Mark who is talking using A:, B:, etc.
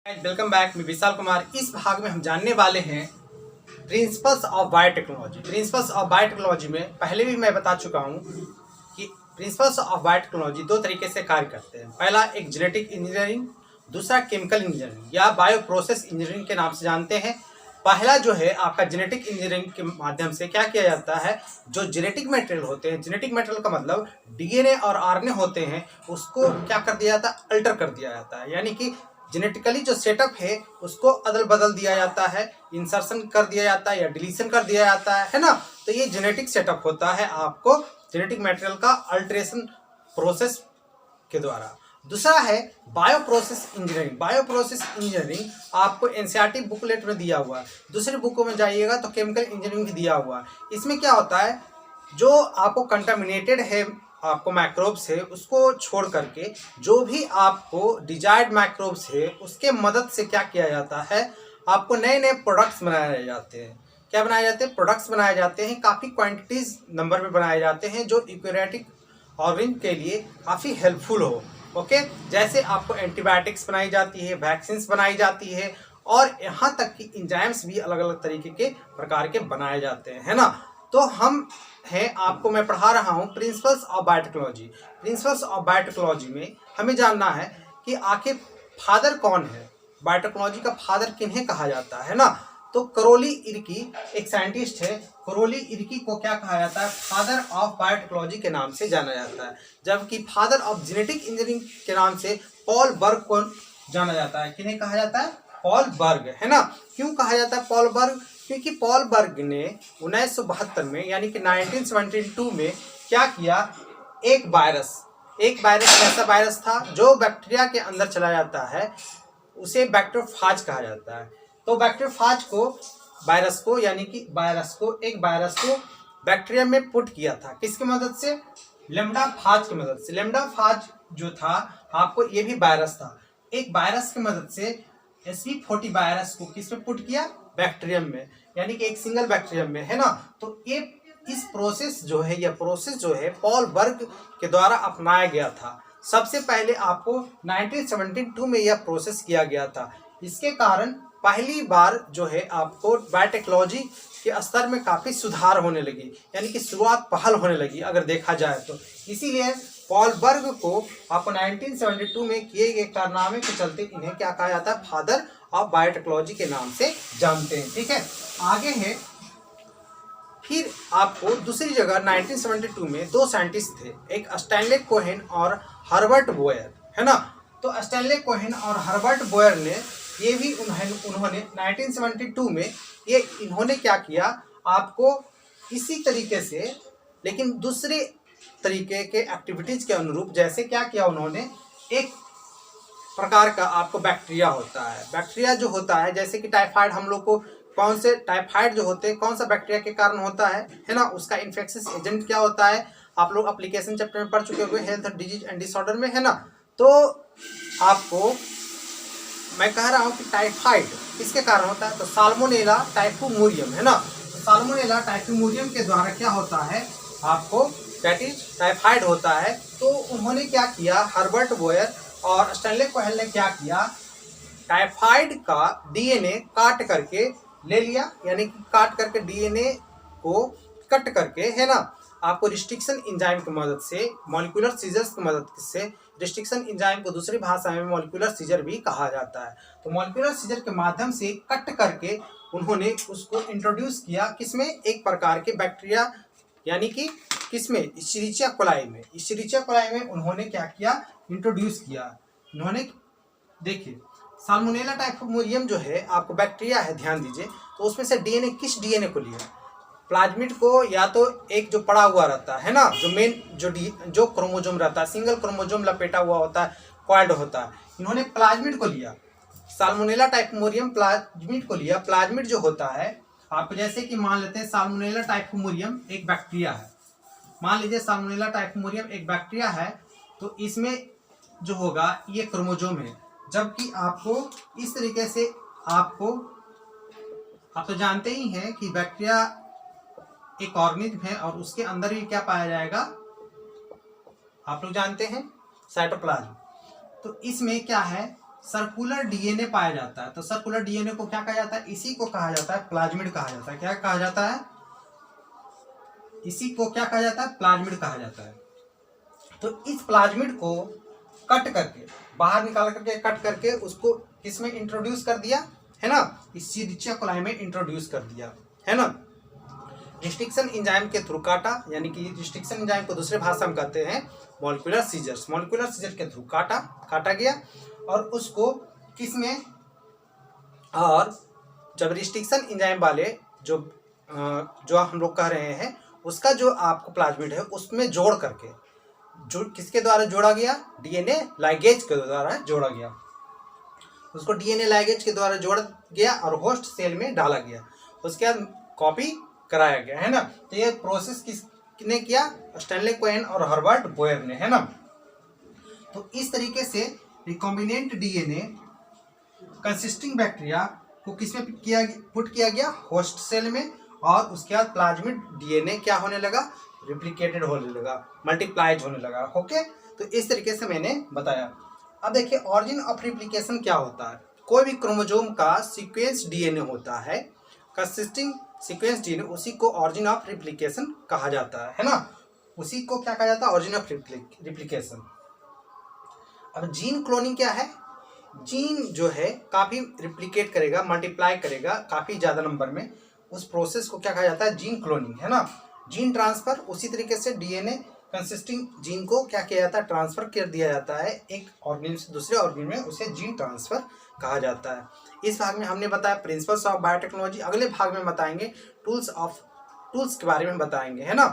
A: Welcome back. मैं विशाल कुमार। इस भाग में हम जानने वाले हैं principles of biotechnology. Principles of biotechnology में पहले भी मैं बता चुका हूं कि प्रिंसिपल्स ऑफ बायोटेक्नोलॉजी दो तरीके से कार्य करते हैं। पहला एक जेनेटिक इंजीनियरिंग, दूसरा केमिकल इंजीनियरिंग या बायो प्रोसेस इंजीनियरिंग के नाम से जानते हैं। पहला जो है आपका जेनेटिक इंजीनियरिंग के माध्यम से क्या किया जाता है, जो जेनेटिक मटेरियल होते हैं, जेनेटिक मटेरियल का मतलब डीएनए और आरएनए होते हैं, उसको क्या कर दिया जाता है, अल्टर कर दिया जाता है। यानी कि जेनेटिकली जो सेटअप है उसको अदल बदल दिया जाता है, इंसर्शन कर दिया जाता है या डिलीशन कर दिया जाता है ना। तो ये जेनेटिक सेटअप होता है आपको जेनेटिक मटेरियल का अल्टरेशन प्रोसेस के द्वारा। दूसरा है bio process engineering. Bio process engineering आपको एनसीईआरटी बुकलेट में दिया हुआ है, दूसरी बुकों में जाइएगा तो केमिकल इंजीनियरिंग दिया हुआ है। इसमें क्या होता है, जो आपको कंटामिनेटेड है आपको माइक्रोब्स है उसको छोड़ करके जो भी आपको डिजायर्ड माइक्रोब्स है उसके मदद से क्या किया जाता है, आपको नए नए प्रोडक्ट्स बनाए जाते हैं। क्या बनाए जाते हैं? प्रोडक्ट्स बनाए जाते हैं, काफ़ी क्वांटिटीज नंबर में बनाए जाते हैं जो यूकैरियोटिक ऑर्गेनिज्म के लिए काफ़ी हेल्पफुल हो। ओके, जैसे आपको एंटीबायोटिक्स बनाई जाती है, वैक्सीन्स बनाई जाती है और यहाँ तक कि इंजाइम्स भी अलग अलग तरीके के प्रकार के बनाए जाते हैं, है ना। तो हम है आपको मैं पढ़ा रहा हूँ principles of biotechnology. Principles of biotechnology में हमें जानना है कि आखिर फादर कौन है, बायोटेक्नोलॉजी का फादर किन्हें कहा जाता है ना। तो करोली इर्की एक साइंटिस्ट है। करोली इर्की को क्या कहा जाता है, फादर ऑफ बायोटेक्नोलॉजी के नाम से जाना जाता है, जबकि फादर ऑफ जेनेटिक इंजीनियरिंग के नाम से पॉल बर्ग को जाना जाता है। किन्हें कहा जाता है? पॉल बर्ग, है ना। क्यों कहा जाता है पॉल बर्ग? क्योंकि पॉल बर्ग ने 1972 में यानी कि 1972 में क्या किया, एक वायरस ऐसा वायरस था जो बैक्टीरिया के अंदर चला जाता है, उसे बैक्टीरियोफाज कहा जाता है। तो बैक्टीरियोफाज को वायरस को यानी कि एक वायरस को बैक्टीरिया में पुट किया था। किसकी मदद से? लैम्डाफाज की मदद से। लैम्डाफाज जो था आपको ये भी वायरस था, एक वायरस की मदद से SV40 वायरस को किसमें पुट किया? बैक्टीरियम में, यानी कि एक सिंगल बैक्टीरियम में, है ना। तो ये इस प्रोसेस जो है, यह प्रोसेस जो है पॉल बर्ग के द्वारा अपनाया गया था। सबसे पहले आपको 1972 में यह प्रोसेस किया गया था। इसके कारण पहली बार जो है आपको बायोटेक्नोलॉजी के स्तर में काफ़ी सुधार होने लगी, यानी कि शुरुआत पहल होने लगी अगर देखा जाए तो। इसीलिए पॉल बर्ग को आपको 1972 में किए गए कारनामे के चलते इन्हें क्या कहा जाता है, फादर ऑफ बायोटेक्नोलॉजी के नाम से जानते हैं। ठीक है, आगे है फिर आपको दूसरी जगह 1972 में दो साइंटिस्ट थे, एक स्टैनले कोहेन और हर्बर्ट बोयर, है ना। तो स्टैनले कोहेन और हर्बर्ट बोयर ने ये भी उन्होंने 1972 में ये इन्होंने क्या किया, आपको इसी तरीके से लेकिन दूसरे तरीके के एक्टिविटीज के अनुरूप, जैसे क्या किया उन्होंने, एक प्रकार का आपको बैक्टीरिया होता है। बैक्टीरिया जो होता है जैसे कि टाइफाइड, हम लोग को कौन से टाइफाइड जो होते हैं कौन सा बैक्टीरिया के कारण होता है ना। उसका इन्फेक्शियस एजेंट क्या होता है, आप लोग एप्लीकेशन चैप्टर में पढ़ चुके होंगे, हेल्थ डिजीज एंड डिसऑर्डर में, है ना। तो आपको मैं कह रहा हूँ कि टाइफाइड किसके कारण होता है, तो साल्मोनेला टाइफूमोरियम, है ना। तो साल्मोनेला टाइफूमोरियम के द्वारा क्या होता है आपको, दैट इज टाइफाइड होता है। तो उन्होंने क्या किया, हर्बर्ट बोयर और स्टैनले कोहेन ने क्या किया, टाइफाइड का डीएनए काट करके ले लिया, यानी कि काट करके डीएनए को कट करके, है ना, आपको रिस्ट्रिक्शन एंजाइम की मदद से, मॉलिक्यूलर सीजर्स की मदद से, रिस्ट्रिक्शन एंजाइम को दूसरी भाषा में मॉलिक्यूलर सीजर भी कहा जाता है। तो मॉलिक्यूलर सीजर के माध्यम से कट करके उन्होंने उसको इंट्रोड्यूस किया किसमें, एक प्रकार के बैक्टीरिया, यानी कि किसमें, इश्चेरिचिया कोलाई में। इश्चेरिचिया कोलाई में उन्होंने क्या किया, इंट्रोड्यूस किया। उन्होंने देखिए साल्मोनेला टाइफूमोरियम जो है आपको बैक्टीरिया है, ध्यान दीजिए। तो उसमें से डीएनए, किस डीएनए को लिया, प्लाज्मिड को, या तो एक जो पड़ा हुआ रहता है ना, जो मेन जो क्रोमोजोम रहता है, सिंगल क्रोमोजोम लपेटा हुआ होता है, कॉइल्ड होता है, इन्होंने प्लाज्मिड को लिया। साल्मोनेला टाइफूमोरियम प्लाज्मिड को लिया। प्लाज्मिड जो होता है आपको, जैसे कि मान लेते हैं साल्मोनेला टाइफूमोरियम एक बैक्टीरिया है, मान लीजिए साल्मोनेला टाइफूमोरियम एक बैक्टीरिया है, तो इसमें जो होगा ये क्रोमोजोम है, जबकि आपको इस तरीके से आप तो जानते ही हैं कि बैक्टीरिया एक ऑर्गेनिज्म है और उसके अंदर भी क्या पाया जाएगा, आप लोग जानते हैं, साइटोप्लाज्म। तो इसमें क्या है, सर्कुलर डीएनए पाया जाता है। तो सर्कुलर डीएनए को क्या कहा जाता है? इसी को कहा जाता है प्लाज्मिड कहा जाता है। क्या कहा जाता है? इसी को क्या कहा जाता है? प्लाज्मिड कहा जाता है। तो इस प्लाज्मिड को कट करके बाहर निकाल करके कट करके उसको किसमें इंट्रोड्यूस कर दिया है ना? इसीरिचिया कोलाई में इंट्रोड्यूस कर दिया है ना। रिस्ट्रिक्शन एंजाइम के थ्रू काटा, यानी कि रिस्ट्रिक्शन एंजाइम को दूसरे भाषा में कहते हैं मॉलिक्यूलर सीजर्स। मॉलिक्यूलर सीजर के थ्रू काटा गया और उसको किसमें, और जब रिस्ट्रिक्शन एंजाइम वाले जो हम लोग कह रहे हैं उसका जो आपको प्लाज्मिड है उसमें जोड़ करके, जो किसके द्वारा जोड़ा गया? डीएनए लाइगेज के द्वारा जोड़ा गया। उसको डीएनए लाइगेज के द्वारा जोड़ा गया और होस्ट सेल में डाला गया, उसके बाद कॉपी कराया गया, है ना। तो ये प्रोसेस किसने किया? स्टैनले कोहेन और हर्बर्ट बोयर ने, है ना। तो इस तरीके से रिकॉम्बिनेंट डीएनए कंसिस्टिंग बैक्टीरिया को किसमें पुट किया गया? होस्ट सेल में, और उसके बाद प्लाज्मिड डीएनए क्या होने लगा? रिप्लिकेटेड होने लगा, मल्टीप्लाइज होने लगा। ओके, तो इस तरीके से मैंने बताया। अब देखिए ऑरिजिन ऑफ रिप्लिकेशन क्या होता है। कोई भी क्रोमोसोम का सीक्वेंस डीएनए होता है, कंसिस्टिंग सीक्वेंस डीएनए, उसी को ऑरिजिन ऑफ रिप्लिकेशन कहा जाता है ना। उसी को क्या कहा जाता है? Origin of replication. अब जीन क्लोनिंग क्या है? जीन जो है काफी रिप्लिकेट करेगा, मल्टीप्लाई करेगा काफी ज्यादा नंबर में, उस प्रोसेस को क्या कहा जाता है? जीन क्लोनिंग, है ना। जीन ट्रांसफर, उसी तरीके से डीएनए कंसिस्टिंग जीन को क्या किया जाता है? ट्रांसफर कर दिया जाता है एक ऑर्गेनिज्म से दूसरे ऑर्गेनिज्म में, उसे जीन ट्रांसफर कहा जाता है। इस भाग में हमने बताया प्रिंसिपल्स ऑफ बायोटेक्नोलॉजी। अगले भाग में बताएंगे टूल्स के बारे में बताएंगे, है ना।